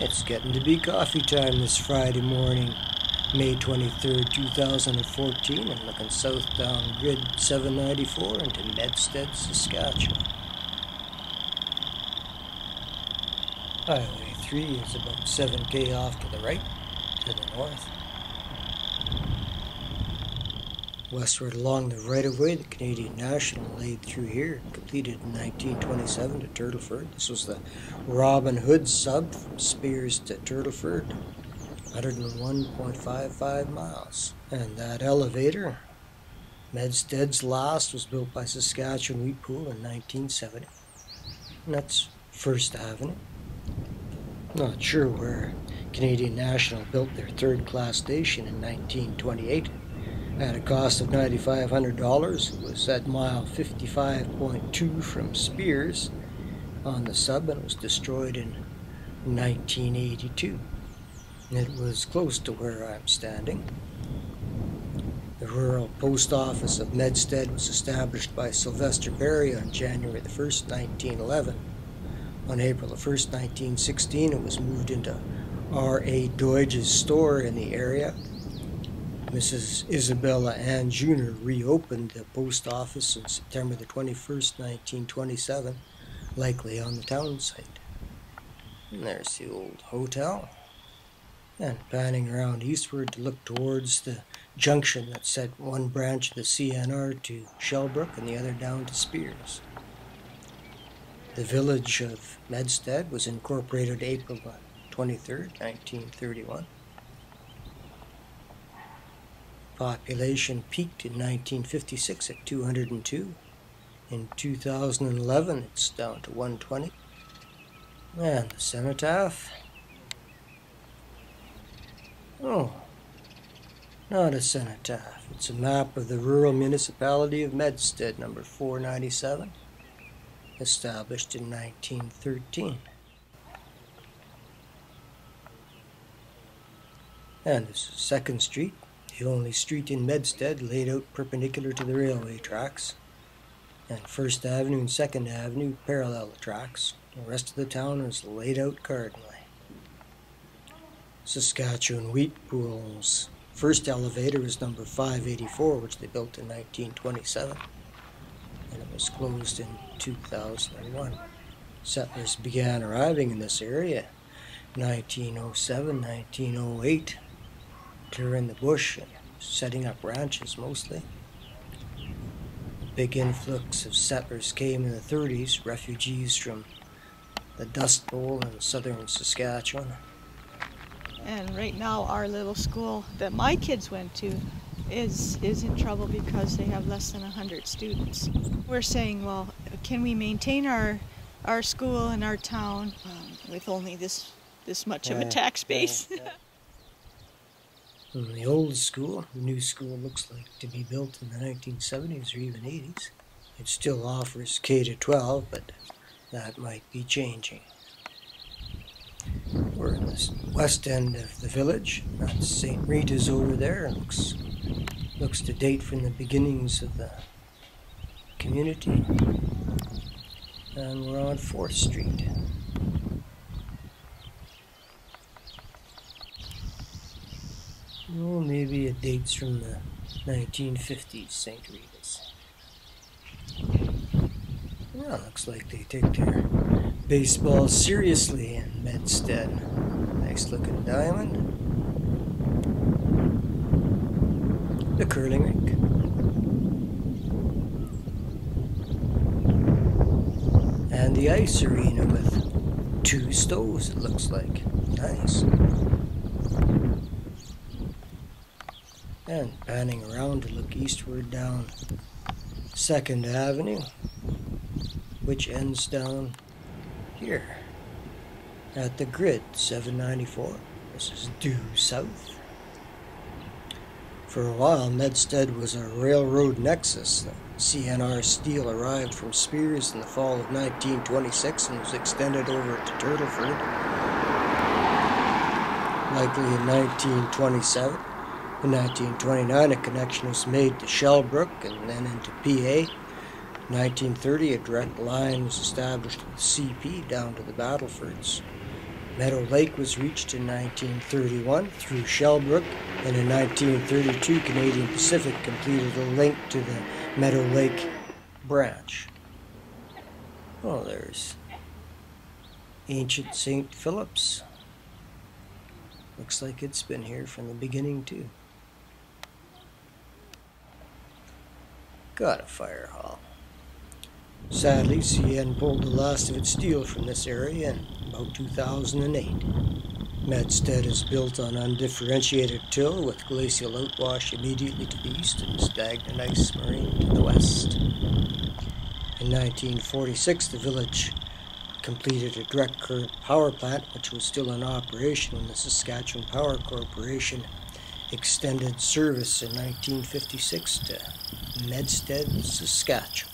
It's getting to be coffee time this Friday morning, May 23rd, 2014, and looking south down Grid 794 into Medstead, Saskatchewan. Highway 3 is about 7k off to the right, to the north. Westward along the right-of-way, the Canadian National laid through here, completed in 1927 to Turtleford. This was the Robin Hood sub from Spears to Turtleford, 101.55 miles. And that elevator, Medstead's last, was built by Saskatchewan Wheat Pool in 1970. And that's First Avenue. Not sure where Canadian National built their third-class station in 1928. At a cost of $9,500, it was at mile 55.2 from Spears on the sub, and was destroyed in 1982. It was close to where I'm standing. The rural post office of Medstead was established by Sylvester Berry on January the 1st, 1911. On April the 1st, 1916, it was moved into R.A. Deutsch's store in the area. Mrs. Isabella Ann Jr. reopened the post office on September the 21st, 1927, likely on the town site. And there's the old hotel. And panning around eastward to look towards the junction that sent one branch of the CNR to Shellbrook and the other down to Spears. The village of Medstead was incorporated April 23rd, 1931. Population peaked in 1956 at 202. In 2011, it's down to 120. And the cenotaph? Oh, not a cenotaph. It's a map of the rural municipality of Medstead, number 497, established in 1913. And this is 2nd Street, the only street in Medstead laid out perpendicular to the railway tracks. And 1st Avenue and 2nd Avenue parallel the tracks. The rest of the town is laid out cardinally. Saskatchewan Wheat Pool's first elevator is number 584, which they built in 1927. And it was closed in 2001. Settlers began arriving in this area in 1907, 1908, clearing the bush and setting up ranches mostly. A big influx of settlers came in the 30s, refugees from the Dust Bowl in southern Saskatchewan. And right now our little school that my kids went to is in trouble because they have less than 100 students. We're saying, well, can we maintain our school and our town with only this much of a tax base? From the old school, the new school looks like to be built in the 1970s or even 80s. It still offers K-12, but that might be changing. We're in the west end of the village. That's St. Rita's over there. It looks to date from the beginnings of the community. And we're on 4th Street. Oh, maybe it dates from the 1950s, St. Rita's. Well, looks like they take their baseball seriously in Medstead. Nice looking diamond. The curling rink. And the ice arena with 2 stoves, it looks like. Nice. And panning around to look eastward down 2nd Avenue, which ends down here at the Grid 794. This is due south. For a while, Medstead was a railroad nexus. The CNR steel arrived from Spears in the fall of 1926 and was extended over to Turtleford, likely in 1927. In 1929, a connection was made to Shellbrook and then into PA. In 1930, a direct line was established with CP down to the Battlefords. Meadow Lake was reached in 1931 through Shellbrook, and in 1932 Canadian Pacific completed a link to the Meadow Lake branch. Oh, there's ancient St. Philip's. Looks like it's been here from the beginning too. Got a fire hall. Sadly, CN pulled the last of its steel from this area in about 2008. Medstead is built on undifferentiated till with glacial outwash immediately to the east and stagnant ice moraine to the west. In 1946, the village completed a direct current power plant, which was still in operation when the Saskatchewan Power Corporation extended service in 1956 to Medstead, Saskatchewan.